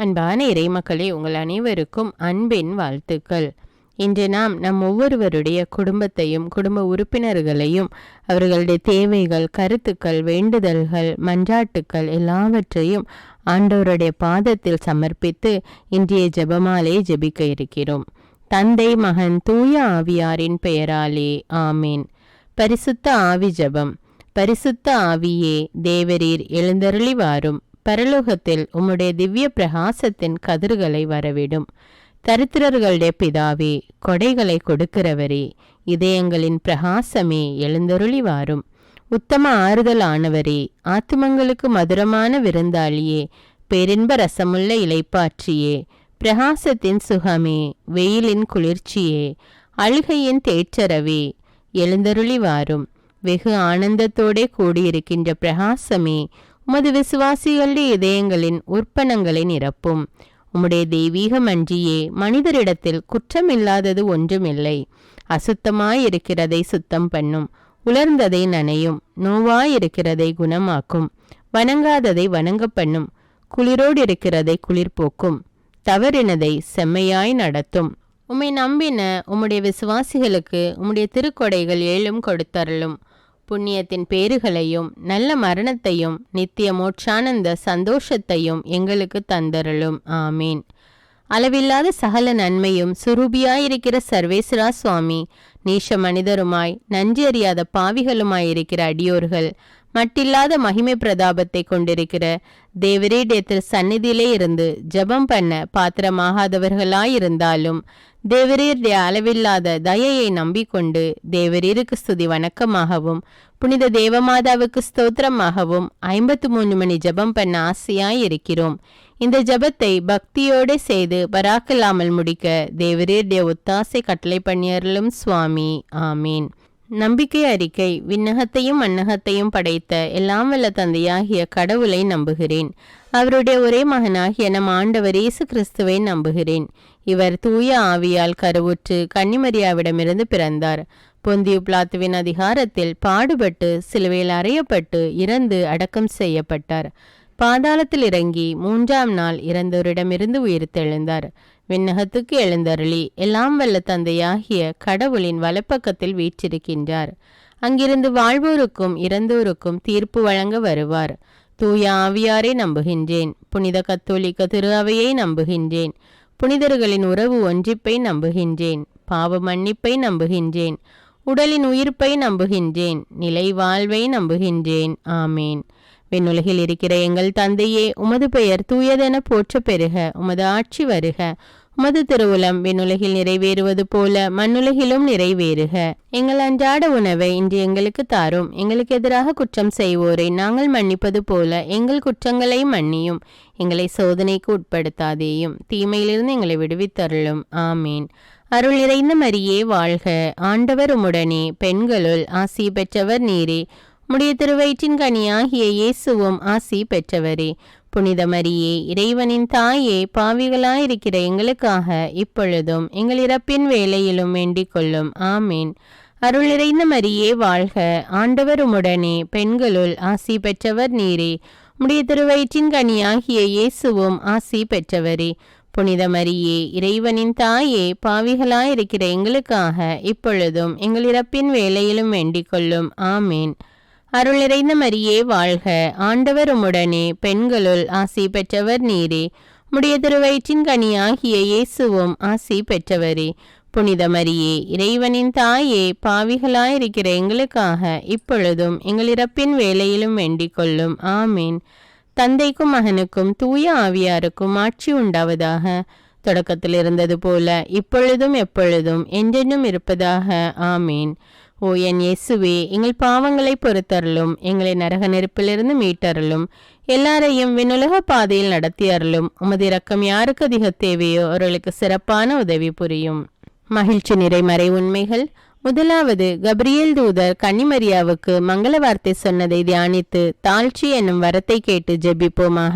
அன்பான இறைமக்களே, உங்கள் அனைவருக்கும் அன்பின் வாழ்த்துக்கள். இன்று நாம் நம் ஒவ்வொருவருடைய குடும்பத்தையும் குடும்ப உறுப்பினர்களையும் அவர்களுடைய தேவைகள், கருத்துக்கள், வேண்டுதல்கள், மன்றாட்டுக்கள் எல்லாவற்றையும் ஆண்டவருடைய பாதத்தில் சமர்ப்பித்து இன்றைய ஜெபமாலே ஜெபிக்க இருக்கிறோம். தந்தை, மகன், தூய ஆவியாரின் பெயராலே ஆமீன். பரிசுத்த ஆவி ஜெபம். பரிசுத்த ஆவியே, தேவரீர் எழுந்தருளி வாரும். பரலோகத்தில் உம்முடைய திவ்ய பிரகாசத்தின் கதிர்களை வரவிடும். தரித்திரர்களுடைய பிதாவே, கொடைகளை கொடுக்கிறவரே, இதயங்களின் பிரகாசமே, எழுந்தருளி வாரும். உத்தம ஆறுதலானவரே, ஆத்துமங்களுக்கு மதுரமான விருந்தாளியே, பேரின்ப ரசமுள்ள இலைப்பாற்றியே, பிரகாசத்தின் சுகமே, வெயிலின் குளிர்ச்சியே, அழுகையின் தேற்றரவே, எழுந்தருளி வாரும். வெகு ஆனந்தத்தோடே கூடியிருக்கின்ற பிரகாசமே, உமது விசுவாசிகளுடைய இதயங்களின் உற்பனங்களை நிரப்பும். உம்முடைய தெய்வீக மன்றியே, மனிதரிடத்தில் குற்றமில்லாதது ஒன்றுமில்லை. அசுத்தமாயிருக்கிறதை சுத்தம் பண்ணும், உலர்ந்ததை நனையும், நோவாயிருக்கிறதை குணமாக்கும், வணங்காததை வணங்க பண்ணும், குளிரோடு இருக்கிறதை குளிர்போக்கும், தவறினதை செம்மையாய் நடத்தும். உம்மை நம்பின உம்முடைய விசுவாசிகளுக்கு உம்முடைய திருக்கொடைகள் ஏழும் கொடுத்தருளும். புண்ணியத்தின் பேறுகளையும் நல்ல மரணத்தையும் நித்திய மோட்சானந்த சந்தோஷத்தையும் எங்களுக்கு தந்தருளும். ஆமீன். அளவில்லாத சகல நன்மையும் சுரூபியாயிருக்கிற சர்வேஸ்வரா சுவாமி, நீஷ மனிதருமாய் நன்றி அறியாத பாவிகளுமாயிருக்கிற அடியோர்கள், மட்டில்லாத மகிமை பிரதாபத்தை கொண்டிருக்கிற தேவரீடத்தில் சந்நிதியிலே இருந்து ஜெபம் பண்ண பாத்திரமாகாதவர்களாயிருந்தாலும் தேவரீருடைய அளவில்லாத தயையை நம்பிக்கொண்டு தேவரீருக்கு ஸ்துதி வணக்கமாகவும் புனித தேவமாதாவுக்கு ஸ்தோத்திரமாகவும் 53 மணி ஜெபம் பண்ண ஆசையாயிருக்கிறோம். இந்த ஜெபத்தை பக்தியோடு செய்து பராக்கில்லாமல் முடிக்க தேவரீருடைய ஒத்தாசை கட்டளை பண்ணியருளும் சுவாமி. ஆமீன். நம்பிக்கை அறிக்கை. விண்ணகத்தையும் மண்ணகத்தையும் படைத்த எல்லாம் வல்ல தந்தையாகிய கடவுளை நம்புகிறேன். அவருடைய ஒரே மகனாகிய நம் ஆண்டவர் இயேசு கிறிஸ்துவை நம்புகிறேன். இவர் தூய ஆவியால் கருவுற்று கன்னிமரியாவிடமிருந்து பிறந்தார். பொந்தியு பிலாத்துவின் அதிகாரத்தில் பாடுபட்டு சிலுவையில் அறையப்பட்டு இறந்து அடக்கம் செய்யப்பட்டார். பாதாளத்தில் இறங்கி 3ஆம் நாள் இறந்தோரிடமிருந்து உயிர்த்தெழுந்தார். விண்ணகத்துக்கு எழுந்தருளி எல்லாம் வல்ல தந்தையாகிய கடவுளின் வலப்பக்கத்தில் வீற்றிருக்கின்றார். அங்கிருந்து வாழ்வோருக்கும் இறந்தோருக்கும் தீர்ப்பு வழங்க வருவார். தூய ஆவியாரை நம்புகின்றேன். புனித கத்தோலிக்க திரு அவையை நம்புகின்றேன். புனிதர்களின் உறவு ஒன்றிப்பை நம்புகின்றேன். பாவ மன்னிப்பை நம்புகின்றேன். உடலின் உயிர்ப்பை நம்புகின்றேன். நிலை வாழ்வை நம்புகின்றேன். ஆமேன். விண்ணுலகில் இருக்கிற எங்கள் தந்தையே, உமது பெயர் தூயதென போற்ற பெறுக. உமது ஆட்சி வருக. உமது திருவுளம் விண்ணுலகில் நிறைவேறுவது போல மண்ணுலகிலும் நிறைவேறுக. எங்கள் அன்றாட உணவை இன்று எங்களுக்கு தாரும். எங்களுக்கு எதிராக குற்றம் செய்வோரை நாங்கள் மன்னிப்பது போல எங்கள் குற்றங்களை மன்னியும். எங்களை சோதனைக்கு உட்படுத்தாதேயும், தீமையிலிருந்து எங்களை விடுவித்தருளும். ஆமீன். அருள் நிறைந்த மரியே வாழ்க. ஆண்டவர் உம்முடனே, பெண்களுள் ஆசி பெற்றவர் நீரே. உம்முடைய திருவயிற்றின் கனியாகிய இயேசுவும் ஆசி பெற்றவரே. புனித மரியே, இறைவனின் தாயே, பாவிகளாயிருக்கிற எங்களுக்காக இப்பொழுதும் எங்கள் இறப்பின் வேளையிலும் வேண்டிக் கொள்ளும். ஆமீன். அருள் நிறைந்த மரியே வாழ்க. ஆண்டவர் உம்முடனே, பெண்களுள் ஆசி பெற்றவர் நீரே. உம்முடைய திருவயிற்றின் கனியாகிய இயேசுவும் ஆசி பெற்றவரே. புனித மரியே, இறைவனின் தாயே, பாவிகளாயிருக்கிற எங்களுக்காக இப்பொழுதும் எங்கள் இறப்பின் வேளையிலும் வேண்டிக் கொள்ளும். ஆமீன். அருள் நிறைந்த மரியே வாழ்க. ஆண்டவர் உம்முடனே, பெண்களுள் ஆசி பெற்றவர் நீரே. உம்முடைய திருவயிற்றின் கனியாகிய இயேசுவும் ஆசி பெற்றவரே. புனித மரியே, இறைவனின் தாயே, பாவிகளாயிருக்கிற எங்களுக்காக இப்பொழுதும் எங்கள் இறப்பின் வேளையிலும் வேண்டிக் கொள்ளும். ஆமீன். தந்தைக்கும் மகனுக்கும் தூய ஆவியாருக்கும் ஆட்சி உண்டாவதாக. தொடக்கத்தில் இருந்தது போல இப்பொழுதும் எப்பொழுதும் என்றென்றும் இருப்பதாக. ஆமீன். ஓ என் இயேசுவே, எங்கள் பாவங்களை பொறுத்தருளும். எங்களை நரக நெருப்பிலிருந்து மீட்டருளும். எல்லாரையும் விண்ணுலக பாதையில் நடத்தியருளும். உமது இரக்கம் யாருக்கு அதிக தேவையோ அவர்களுக்கு சிறப்பான உதவி புரியும். மகிழ்ச்சி நிறைமறை உண்மைகள். முதலாவது, கபிரியேல் தூதர் கன்னிமரியாவுக்கு மங்கள வார்த்தை சொன்னதை தியானித்து தாழ்ச்சி என்னும் வரத்தை கேட்டு ஜெபிப்போமாக.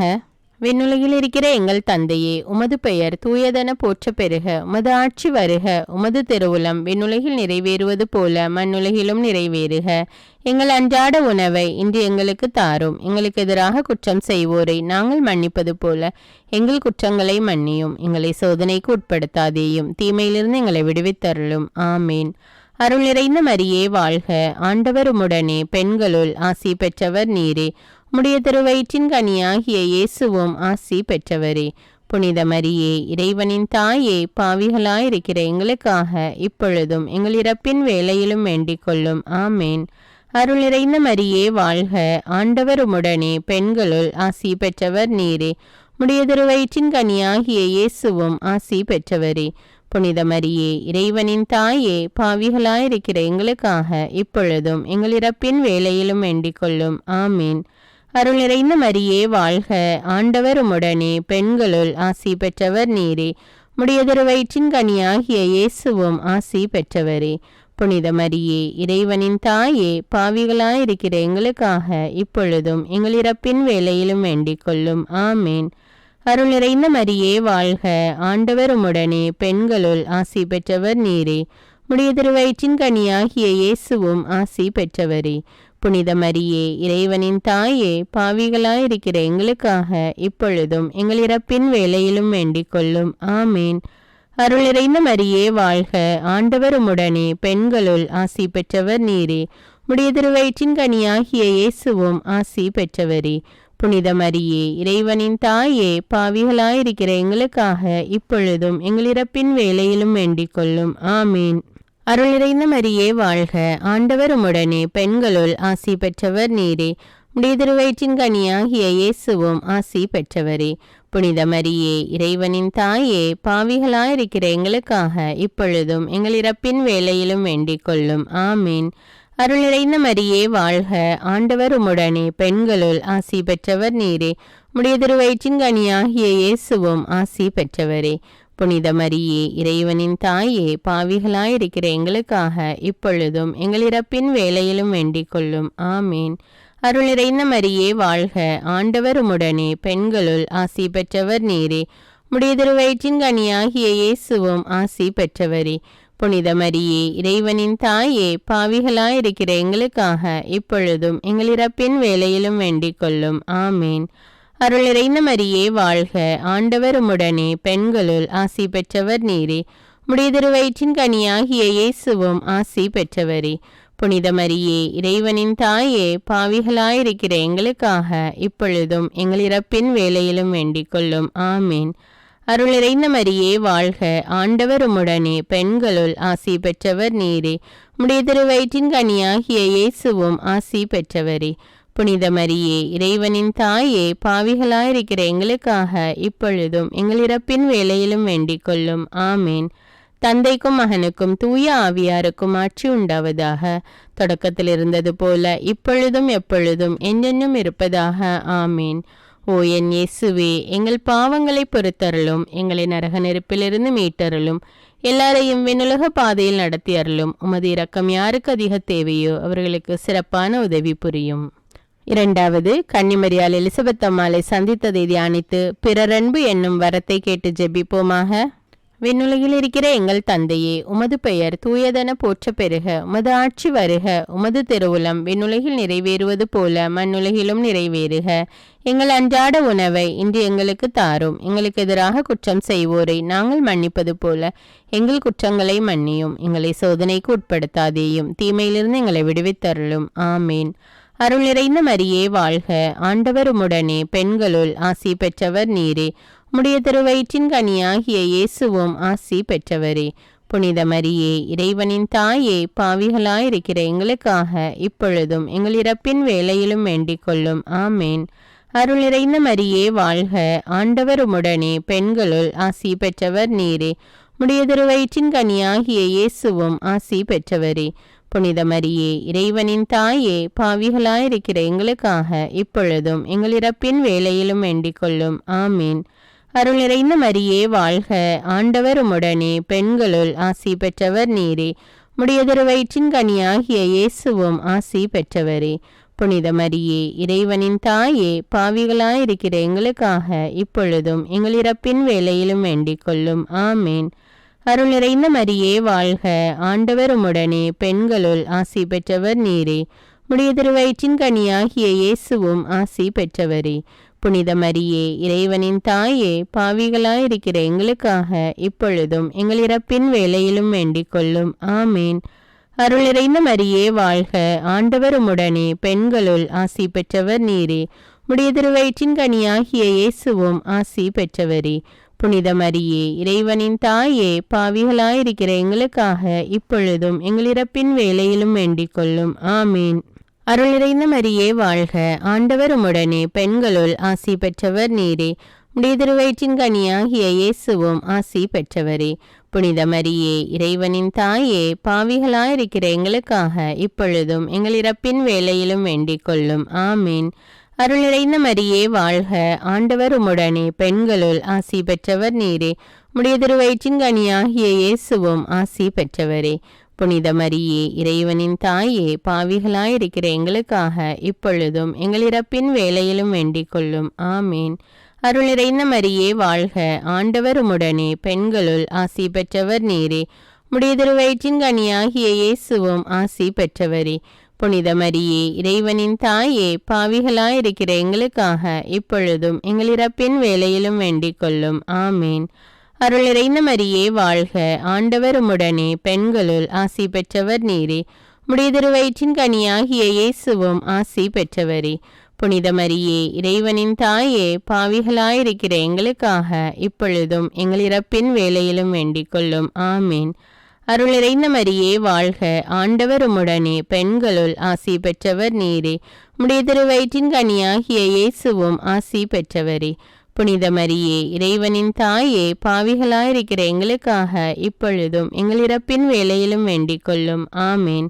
விண்ணுலகில் இருக்கிற எங்கள் தந்தையே, உமது பெயர் தூயதென போற்ற பெறுக. உமது ஆட்சி வருக. உமது திருவுளம் விண்ணுலகில் நிறைவேறுவது போல மண்ணுலகிலும் நிறைவேறுக. எங்கள் அன்றாட உணவை இன்று எங்களுக்கு தாரும். எங்களுக்கு எதிராக குற்றம் செய்வோரை நாங்கள் மன்னிப்பது போல எங்கள் குற்றங்களை மன்னியும். எங்களை சோதனைக்கு உட்படுத்தாதேயும், தீமையிலிருந்து எங்களை விடுவித்தருளும். ஆமீன். அருள் நிறைந்த மரியே வாழ்க. ஆண்டவர் உம்முடனே, பெண்களுள் ஆசி பெற்றவர் நீரே. உம்முடைய திருவயிற்றின் கனியாகிய இயேசுவும் ஆசி பெற்றவரே. புனித மரியே, இறைவனின் தாயே, பாவிகளாயிருக்கிற எங்களுக்காக இப்பொழுதும் எங்கள் இறப்பின் வேளையிலும் வேண்டிக் கொள்ளும். ஆமேன். அருள் நிறைந்த மரியே வாழ்க. ஆண்டவர் உம்முடனே, பெண்களுள் ஆசி பெற்றவர் நீரே. உம்முடைய திருவயிற்றின் கனியாகிய இயேசுவும் ஆசி பெற்றவரே. புனித மரியே, இறைவனின் தாயே, பாவிகளாயிருக்கிற எங்களுக்காக இப்பொழுதும் எங்கள் இறப்பின் வேளையிலும் வேண்டிக் கொள்ளும். ஆமீன். அருள் நிறைந்த மரியே வாழ்க. ஆண்டவர் உம்முடனே, பெண்களுள் ஆசி பெற்றவர் நீரே. உம்முடைய திருவயிற்றின் கனியாகிய இயேசுவும் ஆசி பெற்றவரே. புனித மரியே, இறைவனின் தாயே, பாவிகளாயிருக்கிற எங்களுக்காக இப்பொழுதும் எங்கள் இறப்பின் வேளையிலும் வேண்டிக் கொள்ளும். ஆமீன். அருள் நிறைந்த மரியே வாழ்க. ஆண்டவர் உம்முடனே, பெண்களுள் ஆசி பெற்றவர் நீரே. உம்முடைய திருவயிற்றின் கனியாகிய இயேசுவும் ஆசி பெற்றவரே. புனித மரியே, இறைவனின் தாயே, பாவிகளாயிருக்கிற எங்களுக்காக இப்பொழுதும் எங்கள் இறப்பின் வேளையிலும் வேண்டிக் கொள்ளும். ஆமீன். அருள் நிறைந்த மரியே வாழ்க. ஆண்டவர் உம்முடனே, பெண்களுள் ஆசி பெற்றவர் நீரே. உம்முடைய திருவயிற்றின் கனியாகிய இயேசுவும் ஆசி பெற்றவரே. புனித மரியே, இறைவனின் தாயே, பாவிகளாயிருக்கிற எங்களுக்காக இப்பொழுதும் எங்கள் இறப்பின் வேளையிலும் வேண்டிக் கொள்ளும். ஆமீன். அருள் நிறைந்த மரியே வாழ்க. ஆண்டவர் உம்முடனே, பெண்களுள் ஆசி பெற்றவர் நீரே. உம்முடைய திருவயிற்றின் கனியாகிய இயேசுவும் ஆசி பெற்றவரே. புனித மரியே, இறைவனின் தாயே, பாவிகளாயிருக்கிற எங்களுக்காக இப்பொழுதும் எங்கள் இறப்பின் வேளையிலும் வேண்டிக் கொள்ளும். ஆமீன். அருள் நிறைந்த மரியே வாழ்க. ஆண்டவர் உம்முடனே, பெண்களுள் ஆசி பெற்றவர் நீரே. உம்முடைய திருவயிற்றின் கனியாகிய இயேசுவும் ஆசி பெற்றவரே. புனித மரியே, இறைவனின் தாயே, பாவிகளாயிருக்கிற எங்களுக்காக இப்பொழுதும் எங்கள் இறப்பின் வேளையிலும் வேண்டிக் கொள்ளும். ஆமீன். அருள் நிறைந்த மரியே வாழ்க. ஆண்டவர் உம்முடனே, பெண்களுள் ஆசி பெற்றவர் நீரே. உம்முடைய திருவயிற்றின் கனியாகிய இயேசுவும் ஆசி பெற்றவரே. புனித மரியே, இறைவனின் தாயே, பாவிகளாயிருக்கிற எங்களுக்காக இப்பொழுதும் எங்கள் இறப்பின் வேளையிலும் வேண்டிக் கொள்ளும். ஆமீன். அருள் நிறைந்த மரியே வாழ்க. ஆண்டவர் உம்முடனே, பெண்களுள் ஆசி பெற்றவர் நீரே. உம்முடைய திருவயிற்றின் கனியாகிய இயேசுவும் ஆசி பெற்றவரே. புனித மரியே, இறைவனின் தாயே, பாவிகளாயிருக்கிற எங்களுக்காக இப்பொழுதும் எங்கள் இறப்பின் வேளையிலும் வேண்டிக் கொள்ளும். ஆமீன். அருள் நிறைந்த மரியே வாழ்க. ஆண்டவர் உம்முடனே, பெண்களுள் ஆசி பெற்றவர் நீரே. உம்முடைய திருவயிற்றின் கனியாகிய இயேசுவும் ஆசி பெற்றவரே. புனித மரியே, இறைவனின் தாயே, பாவிகளாயிருக்கிற எங்களுக்காக இப்பொழுதும் எங்கள் இறப்பின் வேளையிலும் வேண்டிக் கொள்ளும். ஆமீன். தந்தைக்கும் மகனுக்கும் தூய ஆவியாருக்கும் ஆட்சி உண்டாவதாக. தொடக்கத்தில் இருந்தது போல இப்பொழுதும் எப்பொழுதும் என்றென்றும் இருப்பதாக. ஆமீன். ஓ என் இயேசுவே, எங்கள் பாவங்களை பொறுத்தருளும். எங்களை நரக நெருப்பிலிருந்து மீட்டருளும். எல்லாரையும் விண்ணுலக பாதையில் நடத்தி அருளும். உமது இரக்கம் யாருக்கு அதிக தேவையோ அவர்களுக்கு சிறப்பான உதவி புரியும். இரண்டாவது, கன்னிமரியால் எலிசபெத் அம்மாளை சந்தித்ததை தியானித்து பிறரன்பு என்னும் வரத்தை கேட்டு ஜெபிப்போமாக. விண்ணுலகில் இருக்கிற எங்கள் தந்தையே, உமது பெயர் தூயதென போற்ற பெறுக. உமது ஆட்சி வருக. உமது திருவுளம் விண்ணுலகில் நிறைவேறுவது போல மண்ணுலகிலும் நிறைவேறுக. எங்கள் அன்றாட உணவை இன்று எங்களுக்கு தாரும். எங்களுக்கு எதிராக குற்றம் செய்வோரை நாங்கள் மன்னிப்பது போல எங்கள் குற்றங்களை மன்னியும். எங்களை சோதனைக்கு உட்படுத்தாதேயும், தீமையிலிருந்து எங்களை விடுவித்தருளும். ஆமீன். அருள் நிறைந்த மரியே வாழ்க. ஆண்டவர் உம்முடனே, பெண்களுள் ஆசி பெற்றவர் நீரே. உம்முடைய திருவயிற்றின் கனியாகிய இயேசுவும் ஆசி பெற்றவரே. புனித மரியே, இறைவனின் தாயே, பாவிகளாயிருக்கிற எங்களுக்காக இப்பொழுதும் எங்கள் இறப்பின் வேளையிலும் வேண்டிக் கொள்ளும். ஆமேன். அருள் நிறைந்த மரியே வாழ்க. ஆண்டவர் உம்முடனே, பெண்களுள் ஆசி பெற்றவர் நீரே. உம்முடைய திருவயிற்றின் கனியாகிய இயேசுவும் ஆசி பெற்றவரே. புனித மரியே, இறைவனின் தாயே, பாவிகளாயிருக்கிற எங்களுக்காக இப்பொழுதும் எங்கள் இறப்பின் வேளையிலும் வேண்டிக் கொள்ளும். ஆமீன். அருள் நிறைந்த மரியே வாழ்க. ஆண்டவர் உம்முடனே, பெண்களுள் ஆசி பெற்றவர் நீரே. உம்முடைய திருவயிற்றின் கனியாகிய இயேசுவும் ஆசி பெற்றவரே. புனித மரியே, இறைவனின் தாயே, பாவிகளாயிருக்கிற எங்களுக்காக இப்பொழுதும் எங்கள் இறப்பின் வேளையிலும் வேண்டிக் கொள்ளும். ஆமேன். அருள் நிறைந்த மரியே வாழ்க, ஆண்டவர் உம்முடனே, பெண்களுள் ஆசி பெற்றவர் நீரே. உடைய திருவயிற்றின் கனியாகிய இயேசுவும் ஆசி பெற்றவரே. புனித மரியே, இறைவனின் தாயே, பாவிகளாயிருக்கிற எங்களுக்காக இப்பொழுதும் எங்கள் இறப்பின் வேளையிலும் வேண்டிக் கொள்ளும். ஆமேன். அருள் நிறைந்த மரியே வாழ்க, ஆண்டவர் உம்முடனே, பெண்களுள் ஆசி பெற்றவர் நீரே. உடைய திருவயிற்றின் கனியாகிய இயேசுவும் ஆசி பெற்றவரே. புனித மரியே, இறைவனின் தாயே, பாவிகளாயிருக்கிற எங்களுக்காக இப்பொழுதும் எங்கள் இறப்பின் வேளையிலும் வேண்டிக் கொள்ளும். ஆமீன். அருள் நிறைந்த மரியே வாழ்க, ஆண்டவர் உம்முடனே, பெண்களுள் ஆசி பெற்றவர் நீரே. உடைய திருவயிற்றின் கனியாகிய இயேசுவும் ஆசி பெற்றவரே. புனித மரியே, இறைவனின் தாயே, பாவிகளாயிருக்கிற எங்களுக்காக இப்பொழுதும் எங்கள் இறப்பின் வேளையிலும் வேண்டிக் கொள்ளும். ஆமீன். அருள் நிறைந்த மரியே வாழ்க, ஆண்டவர் உம்முடனே, பெண்களுள் ஆசி பெற்றவர் நீரே. உடைய திருவயிற்றின் கனியாகிய இயேசுவும் ஆசி பெற்றவரே. புனித மரியே, இறைவனின் தாயே, பாவிகளாயிருக்கிற எங்களுக்காக இப்பொழுதும் எங்கள் இறப்பின் வேளையிலும் வேண்டிக் கொள்ளும். ஆமீன். அருள் நிறைந்த மரியே வாழ்க, ஆண்டவர் உம்முடனே, பெண்களுள் ஆசி பெற்றவர் நீரே. உடைய திருவயிற்றின் கனியாகிய இயேசுவும் ஆசி பெற்றவரே. புனித மரியே, இறைவனின் தாயே, பாவிகளாயிருக்கிற எங்களுக்காக இப்பொழுதும் எங்கள் இறப்பின் வேளையிலும் வேண்டிக் கொள்ளும். ஆமீன். அருள் நிறைந்த மரியே வாழ்க, ஆண்டவர் உம்முடனே, பெண்களுள் ஆசி பெற்றவர் நீரே. உடைய திருவயிற்றின் கனியாகிய இயேசுவும் ஆசி பெற்றவரே. புனித மரியே, இறைவனின் தாயே, பாவிகளாயிருக்கிற எங்களுக்காக இப்பொழுதும் எங்கள் இறப்பின் வேளையிலும் வேண்டிக் கொள்ளும். ஆமீன். அருள் நிறைந்த மரியே வாழ்க, ஆண்டவர் உம்முடனே, பெண்களுள் ஆசி பெற்றவர் நீரே. உடைய திருவயிற்றின் கனியாகிய இயேசுவும் ஆசி பெற்றவரே. புனித மரியே, இறைவனின் தாயே, பாவிகளாயிருக்கிற எங்களுக்காக இப்பொழுதும் எங்கள் இறப்பின் வேளையிலும் வேண்டிக் கொள்ளும். ஆமீன்.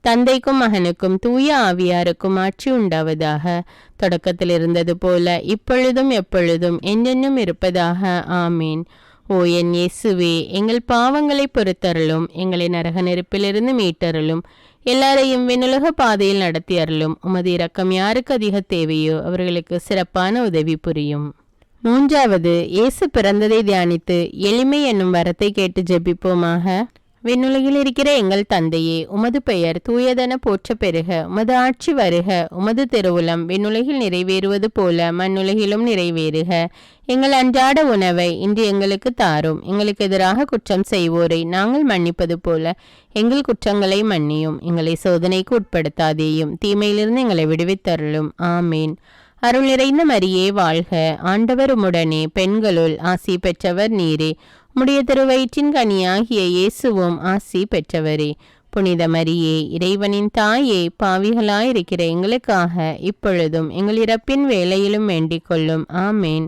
தந்தைக்கும் மகனுக்கும் தூய ஆவியாருக்கும் ஆட்சி உண்டாவதாக. தொடக்கத்தில் இருந்தது போல இப்பொழுதும் எப்பொழுதும் என்றென்றும் இருப்பதாக. ஆமீன். ஓ என் இயேசுவே, எங்கள் பாவங்களை பொறுத்தருளும், எங்களை நரக நெருப்பிலிருந்து மீட்டருளும், எல்லாரையும் விண்ணுலக பாதையில் நடத்தி அருளும். உமது இரக்கம் யாருக்கு அதிக தேவையோ அவர்களுக்கு சிறப்பான உதவி புரியும். மூன்றாவது, இயேசு பிறந்ததை தியானித்து எளிமை என்னும் வரத்தை கேட்டு ஜெபிப்போமாக. விண்ணுலகில் இருக்கிற எங்கள் தந்தையே, உமது பெயர் தூயதென போற்ற பெறுக. உமது ஆட்சி வருக. உமது திருவுளம் விண்ணுலகில் நிறைவேறுவது போல மண்ணுலகிலும் நிறைவேறுக. எங்கள் அன்றாட உணவை இன்று எங்களுக்கு தாரும். எங்களுக்கு எதிராக குற்றம் செய்வோரை நாங்கள் மன்னிப்பது போல எங்கள் குற்றங்களை மன்னியும். எங்களை சோதனைக்கு உட்படுத்தாதேயும், தீமையிலிருந்து எங்களை விடுவித்தருளும். ஆமீன். அருள் நிறைந்த மரியே வாழ்க, ஆண்டவர் உம்முடனே, பெண்களுள் ஆசி பெற்றவர் நீரே. உடைய திருவயிற்றின் கனியாகிய இயேசுவும் ஆசி பெற்றவரே. புனித மரியே, இறைவனின் தாயே, பாவிகளாயிருக்கிற எங்களுக்காக இப்பொழுதும் எங்கள் இறப்பின் வேளையிலும் வேண்டிக் கொள்ளும். ஆமேன்.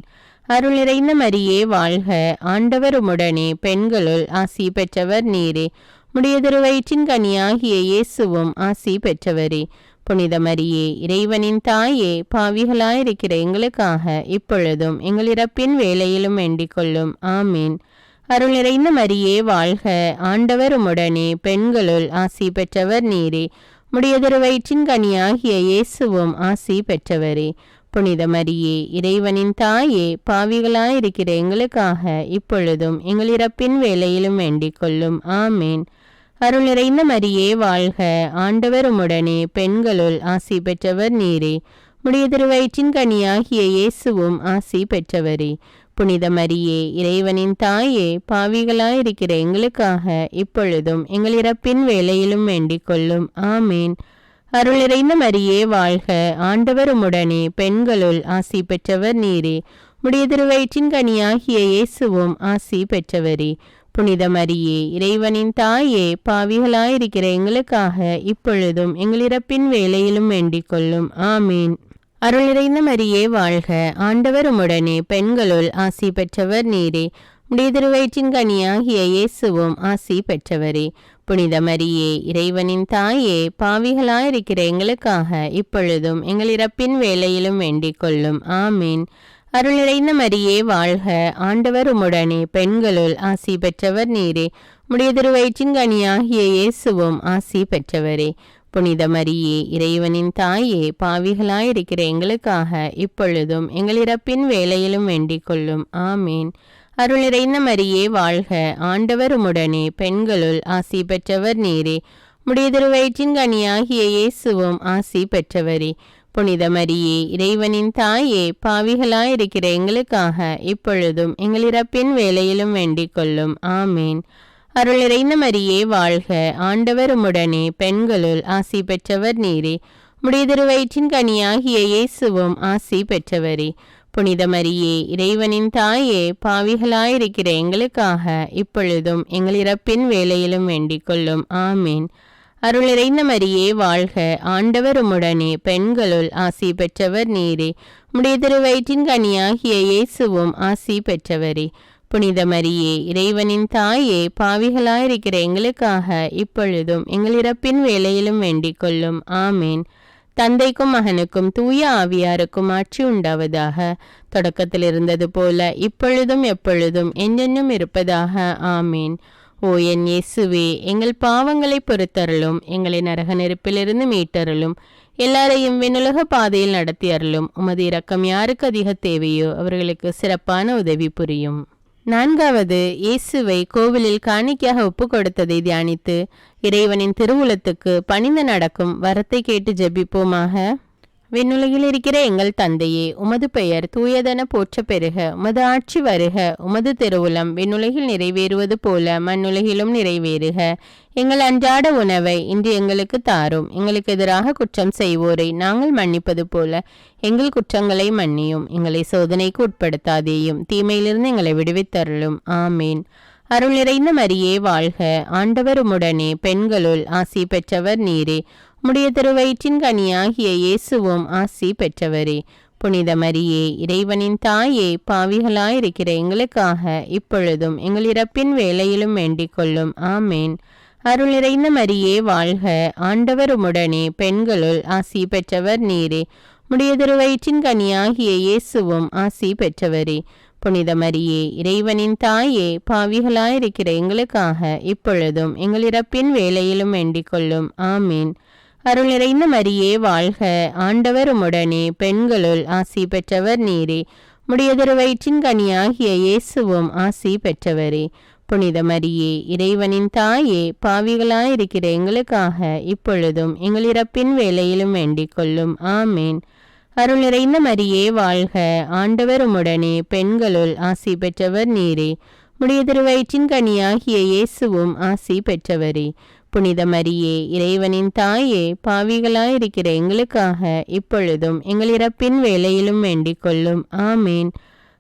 அருள் நிறைந்த மரியே வாழ்க, ஆண்டவர் உம்முடனே, பெண்களுள் ஆசி பெற்றவர் நீரே. உடைய திருவயிற்றின் கனியாகிய இயேசுவும் ஆசி பெற்றவரே. புனித மரியே, இறைவனின் தாயே, பாவிகளாயிருக்கிற எங்களுக்காக இப்பொழுதும் எங்கள் இறப்பின் வேளையிலும் வேண்டிக் கொள்ளும். ஆமீன். அருள் நிறைந்த மரியே வாழ்க, ஆண்டவர் உம்முடனே, பெண்களுள் ஆசி பெற்றவர் நீரே. உடைய திருவயிற்றின் கனியாகிய இயேசுவும் ஆசி பெற்றவரே. புனித மரியே, இறைவனின் தாயே, பாவிகளாயிருக்கிற எங்களுக்காக இப்பொழுதும் எங்கள் இறப்பின் வேளையிலும் வேண்டிக் கொள்ளும். ஆமீன். அருள் நிறைந்த மரியே வாழ்க, ஆண்டவர் உம்முடனே, பெண்களுள் ஆசி பெற்றவர் நீரே. உடைய திருவயிற்றின் கனியாகிய இயேசுவும் ஆசி பெற்றவரே. புனித மரியே, இறைவனின் தாயே, பாவிகளாயிருக்கிற எங்களுக்காக இப்பொழுதும் எங்கள் இறப்பின் வேளையிலும் வேண்டிக் கொள்ளும். ஆமீன். அருள் நிறைந்த மரியே வாழ்க, ஆண்டவர் உம்முடனே, பெண்களுள் ஆசி பெற்றவர் நீரே. உடைய திருவயிற்றின் கனியாகிய இயேசுவும் ஆசி பெற்றவரே. புனித மரியே, இறைவனின் தாயே, பாவிகளாயிருக்கிற எங்களுக்காக இப்பொழுதும் எங்கள் இறப்பின் வேளையிலும் வேண்டிக் கொள்ளும். ஆமீன். அருள் நிறைந்த மரியே வாழ்க, ஆண்டவர் உம்முடனே, பெண்களுள் ஆசி பெற்றவர் நீரே. உடைய திருவயிற்றின் கனியாகிய இயேசுவும் ஆசி பெற்றவரே. புனித மரியே, இறைவனின் தாயே, பாவிகளாயிருக்கிற எங்களுக்காக இப்பொழுதும் எங்கள் இறப்பின் வேளையிலும் வேண்டிக் கொள்ளும். ஆமீன். அருள் நிறைந்த மரியே வாழ்க, ஆண்டவர் உம்முடனே, பெண்களுள் ஆசி பெற்றவர் நீரே. உடைய திருவயிற்றின் கனியாகிய இயேசுவும் ஆசி பெற்றவரே. புனித மரியே, இறைவனின் தாயே, பாவிகளாயிருக்கிற எங்களுக்காக இப்பொழுதும் எங்கள் இறப்பின் வேளையிலும் வேண்டிக் கொள்ளும். ஆமேன். அருள் நிறைந்த மரியே வாழ்க, ஆண்டவர் உம்முடனே, பெண்களுள் ஆசி பெற்றவர் நீரே. உம்முடைய திருவயிற்றின் கனியாகிய இயேசுவும் ஆசி பெற்றவரே. புனித மரியே, இறைவனின் தாயே, பாவிகளாயிருக்கிற எங்களுக்காக இப்பொழுதும் எங்கள் இறப்பின் வேளையிலும் வேண்டிக் கொள்ளும். ஆமேன். அருள் நிறைந்த மரியே வாழ்க, ஆண்டவர் உம்முடனே, பெண்களுள் ஆசி பெற்றவர் நீரே. உம்முடைய திருவயிற்றின் கனியாகிய இயேசுவும் ஆசி பெற்றவரே. புனித மரியே, இறைவனின் தாயே, பாவிகளாயிருக்கிற எங்களுக்காக இப்பொழுதும் எங்கள் இறப்பின் வேளையிலும் வேண்டிக் கொள்ளும். ஆமேன். அருள் நிறைந்த மரியே வாழ்க, ஆண்டவர் உம்முடனே, பெண்களுள் ஆசி பெற்றவர் நீரே. உம்முடைய திருவயிற்றின் கனியாகிய இயேசுவும் ஆசி பெற்றவரே. புனித மரியே, இறைவனின் தாயே, பாவிகளாயிருக்கிற எங்களுக்காக இப்பொழுதும் எங்கள் இறப்பின் வேளையிலும் வேண்டிக் கொள்ளும். ஆமேன். தந்தைக்கும் மகனுக்கும் தூய ஆவியாருக்கும் ஆட்சி உண்டாவதாக. தொடக்கத்தில் இருந்தது போல இப்பொழுதும் எப்பொழுதும் என்றென்றும் இருப்பதாக. ஆமேன். ஓ என் இயேசுவே, எங்கள் பாவங்களை பொறுத்தருளும், எங்களை நரக நெருப்பிலிருந்து மீட்டருளும், எல்லாரையும் விண்ணுலக பாதையில் நடத்தி அருளும். உமது இரக்கம் யாருக்கு அதிக தேவையோ அவர்களுக்கு சிறப்பான உதவி புரியும். 4வது, இயேசுவை கோவிலில் காணிக்கையாக ஒப்பு கொடுத்ததை தியானித்து இறைவனின் திருவுளத்துக்கு பணிந்து நடக்கும் வரத்தை கேட்டு ஜெபிப்போமாக. விண்ணுலகில் இருக்கிற எங்கள் தந்தையே, உமது பெயர் தூயதென போற்ற பெறுக. உமது ஆட்சி வருக. உமது திருவுளம் விண்ணுலகில் நிறைவேறுவது போல மண்ணுலகிலும் நிறைவேறுக. எங்கள் அன்றாட உணவை இன்று எங்களுக்கு தாரும். எங்களுக்கு எதிராக குற்றம் செய்வோரை நாங்கள் மன்னிப்பது போல எங்கள் குற்றங்களை மன்னியும். எங்களை சோதனைக்கு உட்படுத்தாதேயும், தீமையிலிருந்து எங்களை விடுவித்தருளும். ஆமேன். அருள் நிறைந்த மரியே வாழ்க, ஆண்டவர் உம்முடனே, பெண்களுள் ஆசி பெற்றவர் நீரே. உம்முடைய திருவயிற்றின் கனியாகிய இயேசுவும் ஆசி பெற்றவரே. புனித மரியே, இறைவனின் தாயே, பாவிகளாயிருக்கிற எங்களுக்காக இப்பொழுதும் எங்கள் இறப்பின் வேளையிலும் வேண்டிக் கொள்ளும். ஆமேன். அருள் நிறைந்த மரியே வாழ்க, ஆண்டவர் உம்முடனே, பெண்களுள் ஆசி பெற்றவர் நீரே. உம்முடைய திருவயிற்றின் கனியாகிய இயேசுவும் ஆசி பெற்றவரே. புனித மரியே, இறைவனின் தாயே, பாவிகளாயிருக்கிற எங்களுக்காக இப்பொழுதும் எங்கள் இறப்பின் வேளையிலும் வேண்டிக் கொள்ளும். ஆமேன். அருள் நிறைந்த மரியே வாழ்க, ஆண்டவர் உம்முடனே, பெண்களுள் ஆசி பெற்றவர் நீரே. உம்முடைய திருவயிற்றின் கனியாகிய இயேசுவும் ஆசி பெற்றவரே. புனித மரியே, இறைவனின் தாயே, பாவிகளாயிருக்கிற எங்களுக்காக இப்பொழுதும் எங்கள் இறப்பின் வேளையிலும் வேண்டிக் கொள்ளும். ஆமேன். அருள் நிறைந்த மரியே வாழ்க, ஆண்டவர் உம்முடனே, பெண்களுள் ஆசி பெற்றவர் நீரே. உம்முடைய திருவயிற்றின் கனியாகிய இயேசுவும் ஆசி பெற்றவரே. புனித மரியே, இறைவனின் தாயே, பாவிகளாயிருக்கிற எங்களுக்காக இப்பொழுதும் எங்கள் இறப்பின் வேளையிலும் வேண்டிக் கொள்ளும். ஆமேன்.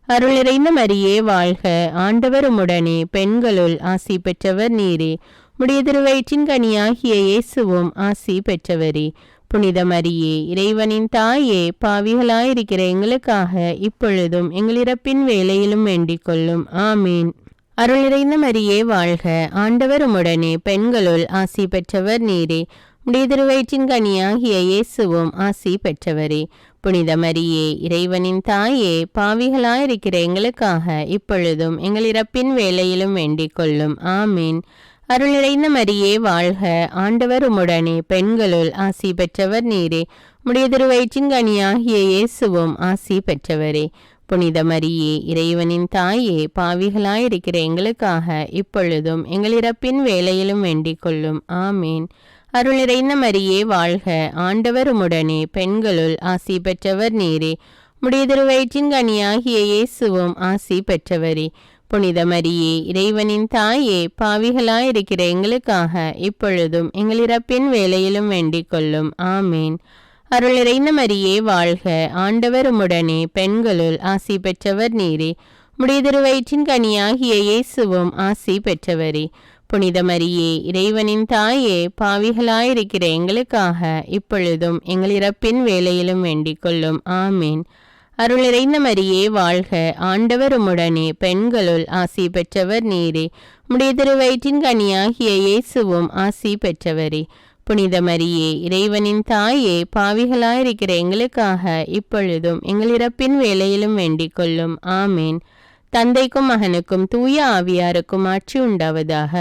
அருள் நிறைந்த மரியே வாழ்க, ஆண்டவர் உம்முடனே, பெண்களுள் ஆசி பெற்றவர் நீரே. உம்முடைய திருவயிற்றின் கனியாகிய இயேசுவும் ஆசி பெற்றவரே. புனித மரியே, இறைவனின் தாயே, பாவிகளாயிருக்கிற எங்களுக்காக இப்பொழுதும் எங்கள் இறப்பின் வேளையிலும் வேண்டிக் கொள்ளும். ஆமேன். அருள் நிறைந்த மரியே வாழ்க, ஆண்டவர் உம்முடனே, பெண்களுள் ஆசி பெற்றவர் நீரே. உம்முடைய திருவயிற்றின் கனியாகிய இயேசுவும் ஆசி பெற்றவரே. புனித மரியே, இறைவனின் தாயே, பாவிகளாயிருக்கிற எங்களுக்காக இப்பொழுதும் எங்கள் இறப்பின் வேளையிலும் வேண்டிக் கொள்ளும். ஆமேன். அருள் நிறைந்த மரியே வாழ்க, ஆண்டவர் உம்முடனே, பெண்களுள் ஆசி பெற்றவர் நீரே. உம்முடைய திருவயிற்றின் கனியாகிய இயேசுவும் ஆசி பெற்றவரே. புனித மரியே, இறைவனின் தாயே, பாவிகளாயிருக்கிற எங்களுக்காக இப்பொழுதும் எங்கள் இறப்பின் வேளையிலும் வேண்டிக் கொள்ளும். ஆமேன். அருள் நிறைந்த மரியே வாழ்க, ஆண்டவர் உம்முடனே, பெண்களுள் ஆசி பெற்றவர் நீரே. உம்முடைய திருவயிற்றின் கனியாகிய இயேசுவும் ஆசி பெற்றவரே. புனித மரியே, இறைவனின் தாயே, பாவிகளாயிருக்கிற எங்களுக்காக இப்பொழுதும் எங்கள் இறப்பின் வேளையிலும் வேண்டிக் கொள்ளும். ஆமேன். அருள் நிறைந்த மரியே வாழ்க, ஆண்டவர் உம்முடனே, பெண்களுள் ஆசி பெற்றவர் நீரே. உம்முடைய திருவயிற்றின் கனியாகிய இயேசுவும் ஆசி பெற்றவரே. புனித மரியே, இறைவனின் தாயே, பாவிகளாயிருக்கிற எங்களுக்காக இப்பொழுதும் எங்கள் இறப்பின் வேளையிலும் வேண்டிக் கொள்ளும். ஆமேன். அருள் நிறைந்த மரியே வாழ்க, ஆண்டவர் உம்முடனே, பெண்களுள் ஆசி பெற்றவர் நீரே. உம்முடைய திருவயிற்றின் கனியாகிய இயேசுவும் ஆசி பெற்றவரே. புனித மரியே, இறைவனின் தாயே, பாவிகளாயிருக்கிற எங்களுக்காக இப்பொழுதும் எங்கள் இறப்பின் வேளையிலும் வேண்டிக் கொள்ளும். ஆமேன். தந்தைக்கும் மகனுக்கும் தூய ஆவியாருக்கும் ஆட்சி உண்டாவதாக.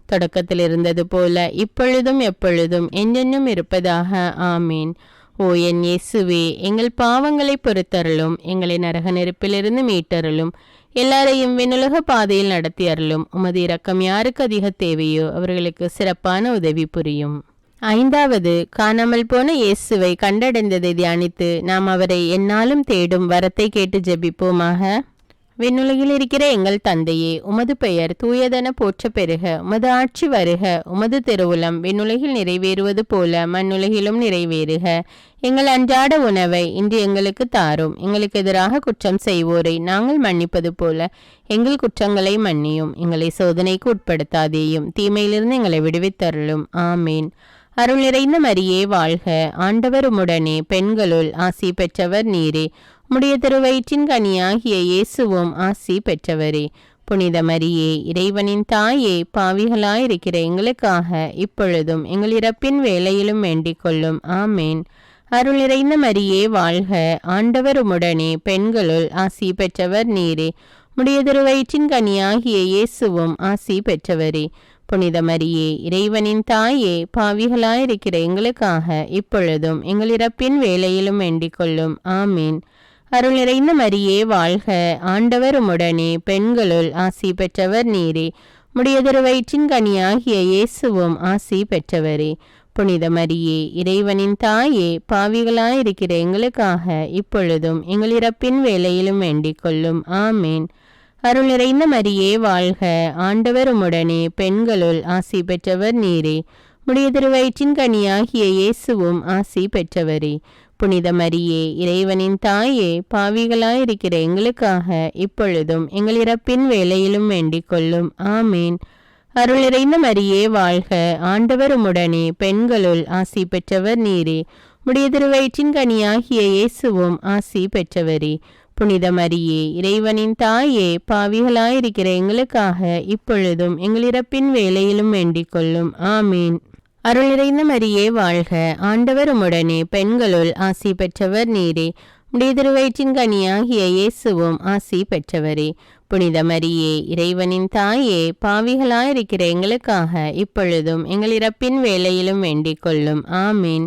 தொடக்கத்தில் இருந்தது போல இப்பொழுதும் எப்பொழுதும் என்றென்றும் இருப்பதாக. ஆமீன். ஓ என் இயேசுவே, எங்கள் பாவங்களை பொறுத்தருளும், எங்களை நரக நெருப்பிலிருந்து மீட்டருளும், எல்லாரையும் விண்ணுலக பாதையில் நடத்தி அருளும். உமது இரக்கம் யாருக்கு அதிக தேவையோ அவர்களுக்கு சிறப்பான உதவி புரியும். ஐந்தாவது, காணாமல் போன இயேசுவை கண்டடைந்ததை தியானித்து நாம் அவரை எந்நாளும் தேடும் வரத்தை கேட்டு ஜெபிப்போமாக. விண்ணுலகில் இருக்கிற எங்கள் தந்தையே, உமது பெயர் தூயதென போற்ற பெறுக. உமது ஆட்சி வருக. உமது திருவுளம் விண்ணுலகில் நிறைவேறுவது போல மண்ணுலகிலும் நிறைவேறுக. எங்கள் அன்றாட உணவை இன்று எங்களுக்கு தாரும். எங்களுக்கு எதிராக குற்றம் செய்வோரை நாங்கள் மன்னிப்பது போல எங்கள் குற்றங்களை மன்னியும். எங்களை சோதனைக்கு உட்படுத்தாதேயும், தீமையிலிருந்து எங்களை விடுவித்தருளும். ஆமீன். அருள் நிறைந்த மரியே வாழ்க. ஆண்டவர் உம்முடனே, பெண்களுள் ஆசி பெற்றவர் நீரே. உம்முடைய திருவயிற்றின் கனியாகிய இயேசுவும் ஆசி பெற்றவரே. புனித மரியே, இறைவனின் தாயே, பாவிகளாயிருக்கிற எங்களுக்காக இப்பொழுதும் எங்கள் இறப்பின் வேளையிலும் வேண்டிக் கொள்ளும். ஆமேன். அருள் நிறைந்த மரியே வாழ்க. ஆண்டவர் உம்முடனே, பெண்களுள் ஆசி பெற்றவர் நீரே. உம்முடைய திருவயிற்றின் கனியாகிய இயேசுவும் ஆசி பெற்றவரே. புனித மரியே, இறைவனின் தாயே, பாவிகளாயிருக்கிற எங்களுக்காக இப்பொழுதும் எங்கள் இறப்பின் வேளையிலும் வேண்டிக் கொள்ளும். ஆமீன். அருள் நிறைந்த மரியே வாழ்க. ஆண்டவர் உம்முடனே, பெண்களுள் ஆசி பெற்றவர் நீரே. உம்முடைய திருவயிற்றின் கனியாகிய இயேசுவும் ஆசி பெற்றவரே. புனித மரியே, இறைவனின் தாயே, பாவிகளாயிருக்கிற எங்களுக்காக இப்பொழுதும் எங்கள் இறப்பின் வேளையிலும் வேண்டிக் கொள்ளும். ஆமீன். அருள் நிறைந்த மரியே வாழ்க. ஆண்டவர் உம்முடனே, பெண்களுள் ஆசி பெற்றவர் நீரே. உம்முடைய திருவயிற்றின் கனியாகிய இயேசுவும் ஆசி பெற்றவரே. புனித மரியே, இறைவனின் தாயே, பாவிகளாயிருக்கிற எங்களுக்காக இப்பொழுதும் எங்கள் இறப்பின் வேளையிலும் வேண்டிக் கொள்ளும். ஆமீன். அருள் நிறைந்த மரியே வாழ்க. ஆண்டவர் உம்முடனே, பெண்களுள் ஆசி பெற்றவர் நீரே. உம்முடைய திருவயிற்றின் கனியாகிய இயேசுவும் ஆசி பெற்றவரே. புனித மரியே, இறைவனின் தாயே, பாவிகளாயிருக்கிற எங்களுக்காக இப்பொழுதும் எங்கள் இறப்பின் வேளையிலும் வேண்டிக் கொள்ளும். ஆமீன். அருள் நிறைந்த மரியே வாழ்க. ஆண்டவர் உம்முடனே, பெண்களுள் ஆசி பெற்றவர் நீரே. உம்முடைய திருவயிற்றின் கனியாகிய இயேசுவும் ஆசி பெற்றவரே. புனித மரியே, இறைவனின் தாயே, பாவிகளாயிருக்கிற எங்களுக்காக இப்பொழுதும் எங்கள் இறப்பின் வேளையிலும் வேண்டிக் கொள்ளும். ஆமீன்.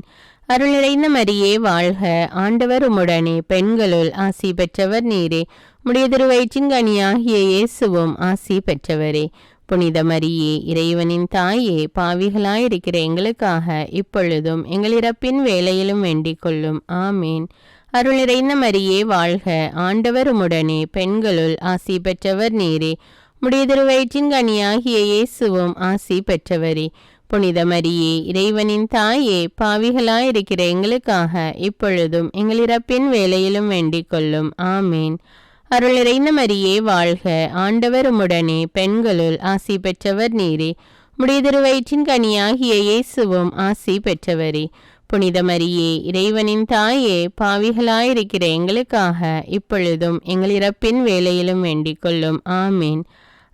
அருள் நிறைந்த மரியே வாழ்க. ஆண்டவர் உம்முடனே, பெண்களுள் ஆசி பெற்றவர் நீரே. உம்முடைய திருவயிற்றின் கனியாகிய இயேசுவும் ஆசி பெற்றவரே. புனித மரியே, இறைவனின் தாயே, பாவிகளாயிருக்கிற எங்களுக்காக இப்பொழுதும் எங்கள் இறப்பின் வேளையிலும் வேண்டிக் கொள்ளும். ஆமீன். அருள் நிறைந்த மரியே வாழ்க. ஆண்டவர் உம்முடனே, பெண்களுள் ஆசி பெற்றவர் நீரே. உம்முடைய திருவயிற்றின் கனியாகிய இயேசுவும் ஆசி பெற்றவரே. புனித மரியே, இறைவனின் தாயே, பாவிகளாயிருக்கிற எங்களுக்காக இப்பொழுதும் எங்கள் இறப்பின் வேளையிலும் வேண்டிக் கொள்ளும். ஆமீன். அருள் நிறைந்த மரியே வாழ்க. ஆண்டவர் உம்முடனே, பெண்களுள் ஆசி பெற்றவர் நீரே. உம்முடைய திருவயிற்றின் கனியாகிய இயேசுவும் ஆசி பெற்றவரே. புனித மரியே, இறைவனின் தாயே, பாவிகளாயிருக்கிற எங்களுக்காக இப்பொழுதும் எங்கள் இறப்பின் வேளையிலும் வேண்டிக் கொள்ளும். ஆமீன்.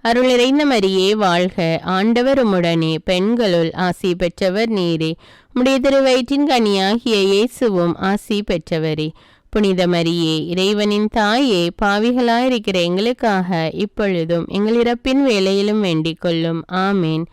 அருள் நிறைந்த மரியே வாழ்க. ஆண்டவர் உம்முடனே, பெண்களுள் ஆசி பெற்றவர் நீரே. உம்முடைய திருவயிற்றின் கனியாகிய இயேசுவும் ஆசி பெற்றவரே. புனித மரியே, இறைவனின் தாயே, பாவிகளாயிருக்கிற எங்களுக்காக இப்பொழுதும் எங்கள் இறப்பின் வேளையிலும் வேண்டிக் கொள்ளும். ஆமீன்.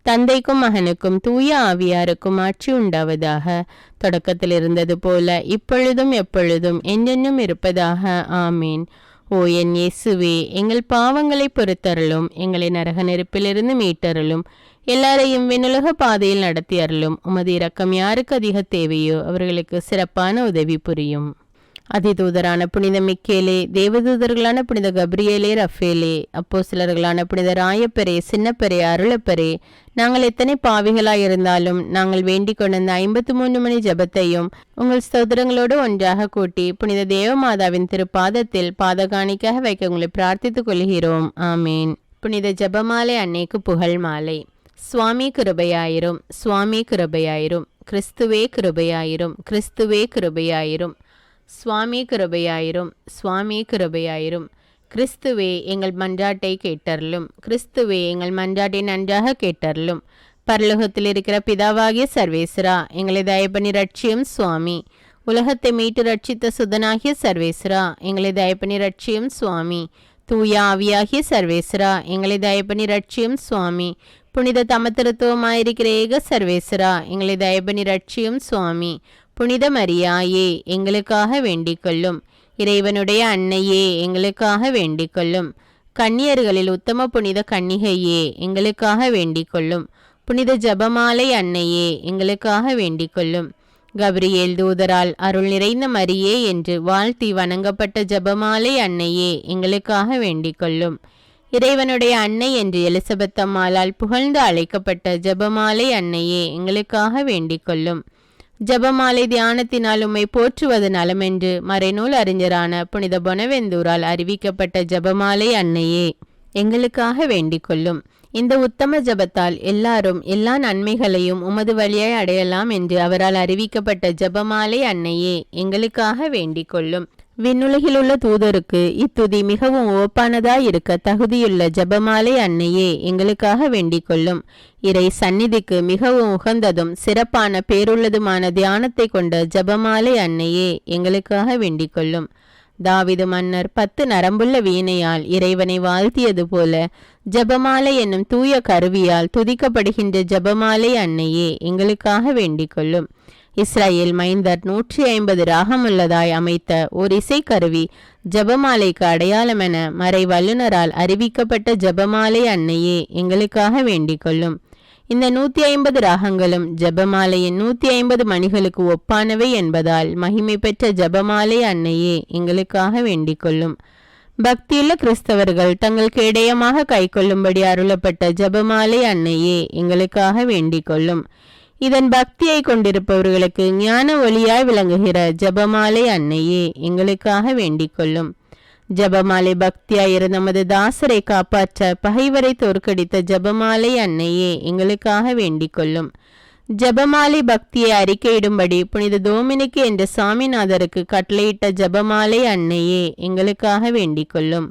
தந்தைக்கும் மகனுக்கும் தூய ஆவியாருக்கும் ஆட்சி உண்டாவதாக. தொடக்கத்தில் இருந்தது போல இப்பொழுதும் எப்பொழுதும் என்றென்றும் இருப்பதாக. ஆமீன். ஓ என் இயேசுவே, எங்கள் பாவங்களை பொறுத்தருளும், எங்களை நரக நெருப்பிலிருந்து மீட்டருளும், எல்லாரையும் விண்ணுலக பாதையில் நடத்தி அருளும். உமது இரக்கம் யாருக்கு அதிக தேவையோ அவர்களுக்கு சிறப்பான உதவி புரியும். அதிதூதரான புனித மிக்கேலே, தேவதூதர்களான புனித கப்ரியேலே, ரஃபேலே, அப்போஸ்தலர்களான புனித ராயப்பரே, சின்னப்பரே, அருளப்பரே, நாங்கள் எத்தனை பாவிகளாயிருந்தாலும் நாங்கள் வேண்டிக் கொண்ட 53 மணி ஜபத்தையும் உங்கள் ஸ்தோத்திரங்களோடு ஒன்றாக கூட்டி புனித தேவமாதாவின் திருப்பாதத்தில் பாதகாணிக்காக வைக்க உங்களை பிரார்த்தித்துக் கொள்கிறோம். ஆமீன். புனித ஜபமாலை அன்னைக்கு புகழ் மாலை. சுவாமி கிருபையாயிரும், சுவாமி கிருபையாயிரும், கிறிஸ்துவே கிருபையாயிரும், கிறிஸ்துவே கிருபையாயிரும், சுவாமி கிருபையாயிரும், சுவாமி கிருபையாயிரும், கிறிஸ்துவே எங்கள் மன்றாட்டை கேட்டருளும், கிறிஸ்துவே எங்கள் மன்றாட்டை நன்றாக கேட்டருளும். பரலோகத்தில் இருக்கிற பிதாவாகிய சர்வேஸ்வரா, எங்களை தயப்பண்ணி ரட்சியும் சுவாமி. உலகத்தை மீட்டு ரட்சித்த சுதனாகிய சர்வேஸ்வரா, எங்களை தயப்பண்ணி ரட்சியும் சுவாமி. தூய ஆவியாகிய சர்வேஸ்வரா, எங்களை தயப்பனி ரட்சியும் சுவாமி. புனித தமத்திருத்துவமாயிருக்கிற ஏக சர்வேஸ்வரா, எங்களை தயப்பனி ரட்சியும் சுவாமி. புனித மரியாயே, எங்களுக்காக வேண்டிக் கொள்ளும். இறைவனுடைய அன்னையே, எங்களுக்காக வேண்டிக் கொள்ளும். கன்னியர்களில் உத்தம புனித கன்னிகையே, எங்களுக்காக வேண்டிக் கொள்ளும். புனித ஜபமாலை அன்னையே, எங்களுக்காக வேண்டிக் கொள்ளும். கபிரியேல் தூதரால் அருள் நிறைந்த மரியே என்று வாழ்த்தி வணங்கப்பட்ட ஜபமாலை அன்னையே, எங்களுக்காக வேண்டிக் கொள்ளும். இறைவனுடைய அன்னை என்று எலிசபெத் அம்மாளால் புகழ்ந்து அழைக்கப்பட்ட ஜபமாலை அன்னையே, எங்களுக்காக வேண்டிக் கொள்ளும். ஜபமாலை தியானத்தினால் உம்மை போற்றுவது நலமென்று மறைநூல் அறிஞரான புனித பொனவெந்தூரால் அறிவிக்கப்பட்ட ஜபமாலை அன்னையே, எங்களுக்காக வேண்டிக் கொள்ளும். இந்த உத்தம ஜபத்தால் எல்லாரும் எல்லா நன்மைகளையும் உமது வழியாய் அடையலாம் என்று அவரால் அறிவிக்கப்பட்ட ஜபமாலை அன்னையே, எங்களுக்காக வேண்டிக் கொள்ளும். விண்ணுலகில் உள்ள தூதருக்கு இத்துதி மிகவும் ஓப்பானதாய் இருக்க தகுதியுள்ள ஜபமாலை அன்னையே, எங்களுக்காக வேண்டிக் கொள்ளும். இறை சந்நிதிக்கு மிகவும் உகந்ததும் சிறப்பான பேருள்ளதுமான தியானத்தை கொண்ட ஜபமாலை அன்னையே, எங்களுக்காக வேண்டிக் கொள்ளும். தாவிது மன்னர் 10 நரம்புள்ள வீணையால் இறைவனை வாழ்த்தியது போல ஜபமாலை என்னும் தூய கருவியால் துதிக்கப்படுகின்ற ஜபமாலை அன்னையே, எங்களுக்காக வேண்டிக் கொள்ளும். இஸ்ரேல் மைந்தர் 150 ராகமுள்ளதாய் அமைத்த ஓர் இசைக்கருவி ஜபமாலைக்கு அடையாளமென மறை வல்லுனரால் அறிவிக்கப்பட்ட ஜபமாலை அன்னையே, எங்களுக்காக வேண்டிக் கொள்ளும். இந்த 150 ராகங்களும் ஜபமாலையின் 150 மணிகளுக்கு ஒப்பானவை என்பதால் மகிமை பெற்ற ஜபமாலை அன்னையே, எங்களுக்காக வேண்டிக் கொள்ளும். பக்தியுள்ள கிறிஸ்தவர்கள் தங்களுக்கு இடையமாக கைக்கொள்ளும்படி அருளப்பட்ட ஜபமாலை அன்னையே, எங்களுக்காக வேண்டிக் கொள்ளும். இதன் பக்தியை கொண்டிருப்பவர்களுக்கு ஞான ஒளியாய் விளங்குகிற ஜபமாலை அன்னையே, எங்களுக்காக வேண்டிக் கொள்ளும். ஜபமாலை பக்தியாயிரு நமது தாசரை காப்பாற்ற பகைவரை தோற்கடித்த ஜபமாலை அன்னையே, எங்களுக்காக வேண்டிக் கொள்ளும். ஜபமாலை பக்தியை அறிக்கையிடும்படி புனித டோமினிக்கு என்ற சாமிநாதருக்கு கட்டளையிட்ட ஜபமாலை அன்னையே, எங்களுக்காக வேண்டிக் கொள்ளும்.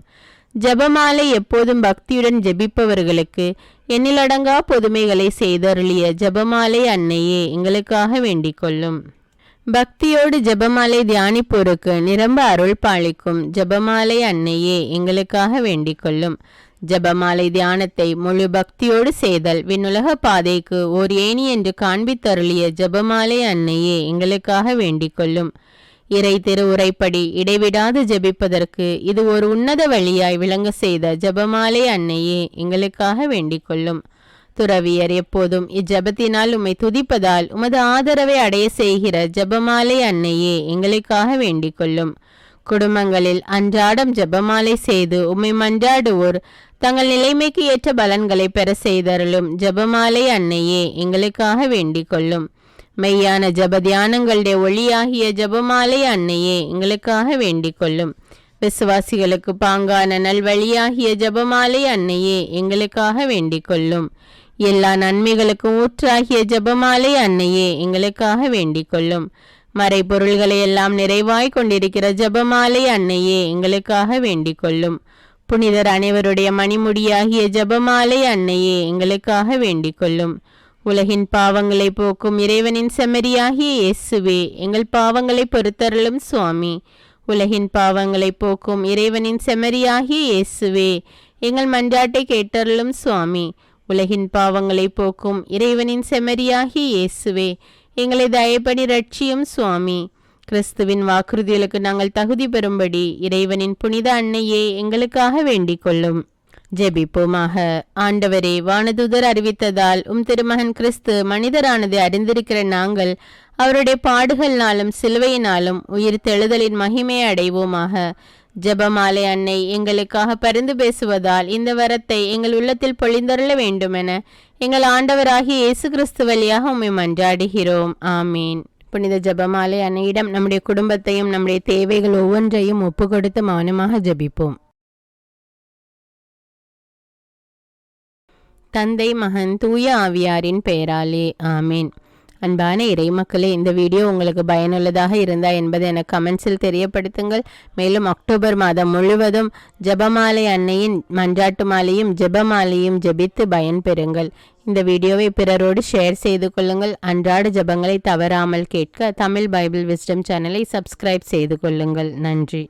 ஜபமாலை எப்போதும் பக்தியுடன் ஜெபிப்பவர்களுக்கு எண்ணிலடங்கா பொதுமைகளை செய்தருளிய ஜபமாலை அன்னையே, எங்களுக்காக வேண்டிக் கொள்ளும். பக்தியோடு ஜபமாலை தியானிப்போருக்கு நிரம்ப அருள் பாலிக்கும் ஜபமாலை அன்னையே, எங்களுக்காக வேண்டிக் கொள்ளும். ஜபமாலை தியானத்தை முழு பக்தியோடு செய்தல் விண்ணுலக பாதைக்கு ஓர் ஏணி என்று காண்பித்தருளிய ஜபமாலை அன்னையே, எங்களுக்காக வேண்டிக் கொள்ளும். இறை திருவுரைப்படி இடைவிடாது ஜெபிப்பதற்கு இது ஒரு உன்னத வழியாய் விளங்க செய்த ஜபமாலை அன்னையே, எங்களுக்காக வேண்டிக் கொள்ளும். துறவியர் எப்போதும் இஜபத்தினால் உம்மை துதிப்பதால் உமது ஆதரவை அடைய செய்கிற ஜபமாலை அன்னையே, எங்களுக்காக வேண்டிக் கொள்ளும். குடும்பங்களில் அன்றாடம் ஜபமாலை செய்து உம்மை மன்றாடுவோர் தங்கள் நிலைமைக்கு ஏற்ற பலன்களை பெற செய்தருளும் ஜபமாலை அன்னையே, எங்களுக்காக வேண்டிக் கொள்ளும். மெய்யான ஜப தியானங்களுடைய ஒளியாகிய ஜபமாலை அன்னையே, எங்களுக்காக வேண்டிக் கொள்ளும். விசுவாசிகளுக்கு பாங்கான நல்வழியாகிய ஜபமாலை அன்னையே, எங்களுக்காக வேண்டிக் கொள்ளும். எல்லா நன்மைகளுக்கும் ஊற்றாகிய ஜபமாலை அன்னையே, எங்களுக்காக வேண்டிக் கொள்ளும். மறைபொருள்களை எல்லாம் நிறைவாய் கொண்டிருக்கிற ஜபமாலை அன்னையே, எங்களுக்காக வேண்டிக் கொள்ளும். புனிதர் அனைவருடைய மணிமுடியாகிய ஜபமாலை அன்னையே, எங்களுக்காக வேண்டிக் கொள்ளும். உலகின் பாவங்களை போக்கும் இறைவனின் செம்மறியாகிய இயேசுவே, எங்கள் பாவங்களை பொறுத்தருளும் சுவாமி. உலகின் பாவங்களை போக்கும் இறைவனின் செம்மறியாகிய இயேசுவே, எங்கள் மன்றாட்டை கேட்டருளும் சுவாமி. உலகின் பாவங்களை போக்கும் இறைவனின் செம்மறியாகிய இயேசுவே, எங்களை தயப்படி ரட்சியும் சுவாமி. கிறிஸ்துவின் வாக்குறுதிகளுக்கு நாங்கள் தகுதி பெறும்படி இறைவனின் புனித அன்னையே, எங்களுக்காக வேண்டிக் கொள்ளும். ஜெபிப்போமாக. ஆண்டவரே, வானதூதர் அறிவித்ததால் திருமகன் கிறிஸ்து மனிதரானதை அறிந்திருக்கிற நாங்கள் அவருடைய பாடுகள்னாலும் சிலுவையினாலும் உயிர் தெழுதலின் மகிமையை அடைவோமாக. ஜெபமாலை அன்னை எங்களுக்காக பரிந்து பேசுவதால் இந்த வரத்தை எங்கள் உள்ளத்தில் பொழிந்தருள வேண்டுமென எங்கள் ஆண்டவராகிய இயேசு கிறிஸ்து வழியாக உம்மை மன்றாடுகிறோம். ஆமீன். புனித ஜெபமாலை அன்னையிடம் நம்முடைய குடும்பத்தையும் நம்முடைய தேவைகள் ஒவ்வொன்றையும் ஒப்பு கொடுத்து மௌனமாக ஜெபிப்போம். தந்தை, மகன், தூய ஆவியாரின் பெயராலே ஆமீன். அன்பான இறைமக்களே, இந்த வீடியோ உங்களுக்கு பயனுள்ளதாக இருந்தால் என்பதை எனக்கு கமெண்ட்ஸில் தெரியப்படுத்துங்கள். மேலும் அக்டோபர் மாதம் முழுவதும் ஜெபமாலை அன்னையின் மன்றாட்டு மாலையும் ஜெபமாலையும் ஜெபித்து பயன்பெறுங்கள். இந்த வீடியோவை பிறரோடு ஷேர் செய்து கொள்ளுங்கள். அன்றாட ஜெபங்களை தவறாமல் கேட்க தமிழ் பைபிள் விஸ்டம் சேனலை சப்ஸ்கிரைப் செய்து கொள்ளுங்கள். நன்றி.